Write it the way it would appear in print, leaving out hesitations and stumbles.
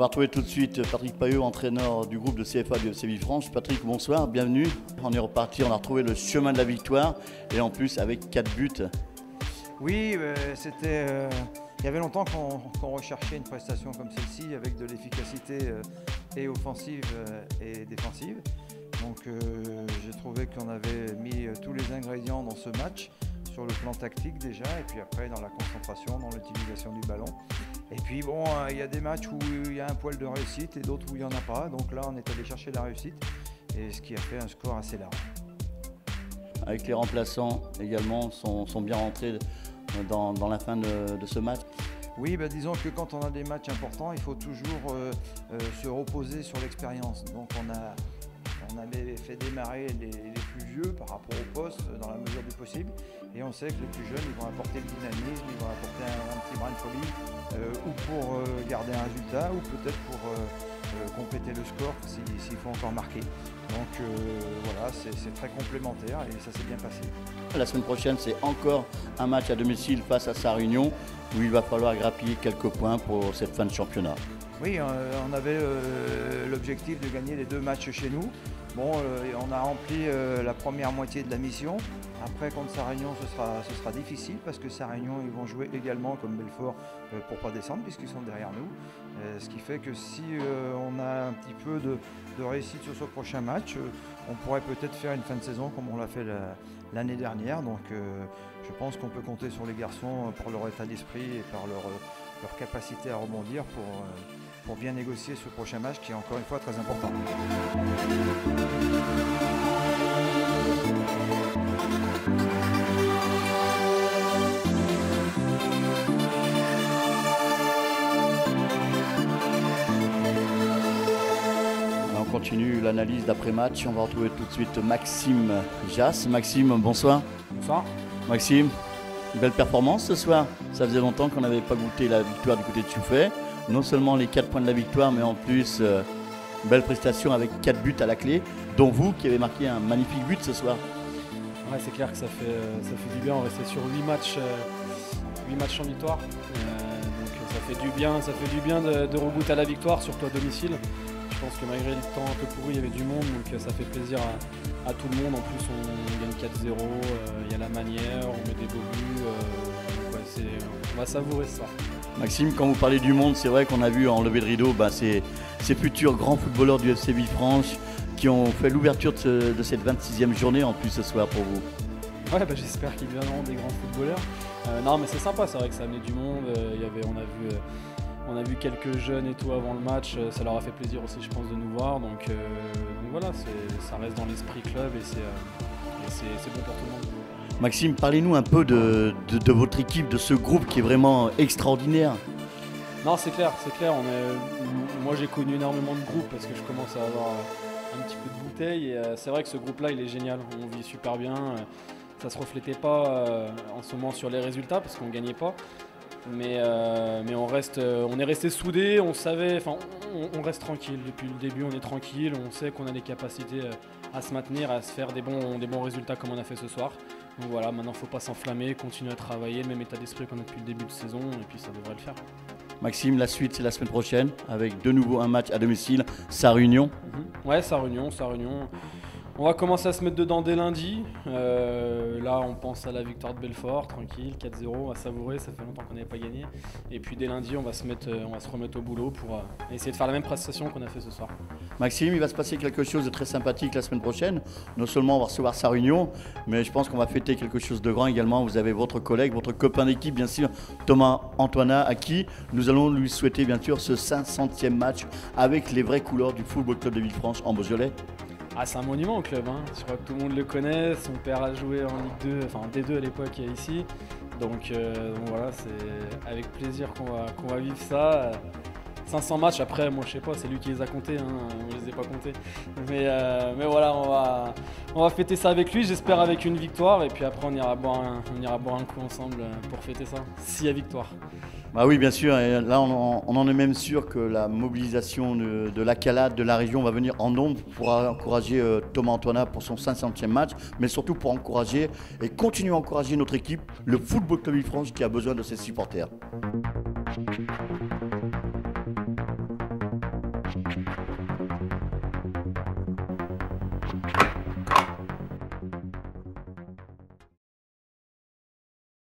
va retrouver tout de suite Patrick Paillot, entraîneur du groupe de CFA du FC Villefranche. Patrick, bonsoir, bienvenue. On est reparti, on a retrouvé le chemin de la victoire et en plus avec 4 buts. Oui, il y avait longtemps qu'on recherchait une prestation comme celle-ci avec de l'efficacité et offensive et défensive. Donc j'ai trouvé qu'on avait mis tous les ingrédients dans ce match, sur le plan tactique déjà, et puis après dans la concentration, dans l'utilisation du ballon. Et puis bon, il y a des matchs où il y a un poil de réussite et d'autres où il n'y en a pas. Donc là, on est allé chercher la réussite, et ce qui a fait un score assez large. Avec les remplaçants également sont bien rentrés dans la fin de ce match. Oui, disons que quand on a des matchs importants, il faut toujours se reposer sur l'expérience. Donc on avait fait démarrer les plus vieux par rapport au poste dans la mesure du possible. Et on sait que les plus jeunes, ils vont apporter le dynamisme, ils vont apporter un petit brin de folie, ou pour garder un résultat, ou peut-être pour compléter le score s'il faut encore marquer. Donc voilà, c'est très complémentaire et ça s'est bien passé. La semaine prochaine, c'est encore un match à domicile face à Sarre-Union où il va falloir grappiller quelques points pour cette fin de championnat. Oui, on avait l'objectif de gagner les 2 matchs chez nous. Bon, on a rempli la première moitié de la mission. Après, contre Sarre-Union, ce sera difficile parce que Sarre-Union, ils vont jouer également comme Belfort pour ne pas descendre puisqu'ils sont derrière nous. Ce qui fait que si on a un petit peu de réussite sur ce prochain match, on pourrait peut-être faire une fin de saison comme on l'a fait l'année dernière. Donc je pense qu'on peut compter sur les garçons pour leur état d'esprit et par leur capacité à rebondir pour bien négocier ce prochain match qui est encore une fois très important. On continue l'analyse d'après-match. On va retrouver tout de suite Maxime Jass. Maxime, bonsoir. Bonsoir. Maxime, belle performance ce soir. Ça faisait longtemps qu'on n'avait pas goûté la victoire du côté de Chouffet. Non seulement les 4 points de la victoire, mais en plus, belle prestation avec 4 buts à la clé, dont vous qui avez marqué un magnifique but ce soir. Ouais, c'est clair que ça fait du bien. On restait sur 8 matchs en victoire. Donc ça fait du bien de regoûter à la victoire, surtout à domicile. Je pense que malgré le temps un peu pourri, il y avait du monde, donc ça fait plaisir à tout le monde. En plus, on gagne 4-0, il y a la manière, on met des beaux buts. On va savourer ça. Maxime, quand vous parlez du monde, c'est vrai qu'on a vu en levée de rideau ces futurs grands footballeurs du FC Villefranche qui ont fait l'ouverture de cette 26e journée en plus ce soir pour vous. Ouais, j'espère qu'ils deviendront des grands footballeurs. Non, mais c'est sympa, c'est vrai que ça a amené du monde. On a vu quelques jeunes et tout avant le match, ça leur a fait plaisir aussi je pense de nous voir, donc voilà, ça reste dans l'esprit club et c'est bon pour tout le monde. Maxime, parlez-nous un peu de votre équipe, de ce groupe qui est vraiment extraordinaire. Non, c'est clair, moi j'ai connu énormément de groupes parce que je commence à avoir un petit peu de bouteille et c'est vrai que ce groupe-là il est génial, on vit super bien, ça se reflétait pas en ce moment sur les résultats parce qu'on gagnait pas. Mais on est resté soudés, on reste tranquille. Depuis le début, on est tranquille, on sait qu'on a les capacités à se maintenir, à se faire des bons résultats comme on a fait ce soir. Donc voilà, maintenant il ne faut pas s'enflammer, continuer à travailler, le même état d'esprit qu'on a depuis le début de saison, et puis ça devrait le faire. Maxime, la suite c'est la semaine prochaine, avec de nouveau un match à domicile, Sarre-Union. Ouais, Sarre-Union. On va commencer à se mettre dedans dès lundi. Là, on pense à la victoire de Belfort, tranquille, 4-0, on va savourer, ça fait longtemps qu'on n'avait pas gagné. Et puis dès lundi, on va se remettre au boulot pour essayer de faire la même prestation qu'on a fait ce soir. Maxime, il va se passer quelque chose de très sympathique la semaine prochaine. Non seulement on va recevoir Sarre-Union, mais je pense qu'on va fêter quelque chose de grand également. Vous avez votre collègue, votre copain d'équipe, bien sûr, Thomas Antoine, à qui nous allons lui souhaiter bien sûr ce 500e match avec les vraies couleurs du Football Club de Villefranche en Beaujolais. Ah, c'est un monument au club, hein. Je crois que tout le monde le connaît, son père a joué en Ligue 2, enfin en D2 à l'époque ici. Donc voilà, c'est avec plaisir qu'on va vivre ça. 500 matchs, après moi je sais pas, c'est lui qui les a comptés, hein. Je les ai pas comptés. Mais voilà, on va fêter ça avec lui, j'espère avec une victoire, et puis après on ira boire un coup ensemble pour fêter ça, s'il y a victoire. Bah oui, bien sûr, et là on en est même sûr que la mobilisation de la Calade, de la région va venir en nombre pour encourager Thomas Antoine pour son 500e match, mais surtout pour encourager et continuer à encourager notre équipe, le Football Club Villefranche qui a besoin de ses supporters. Ciao.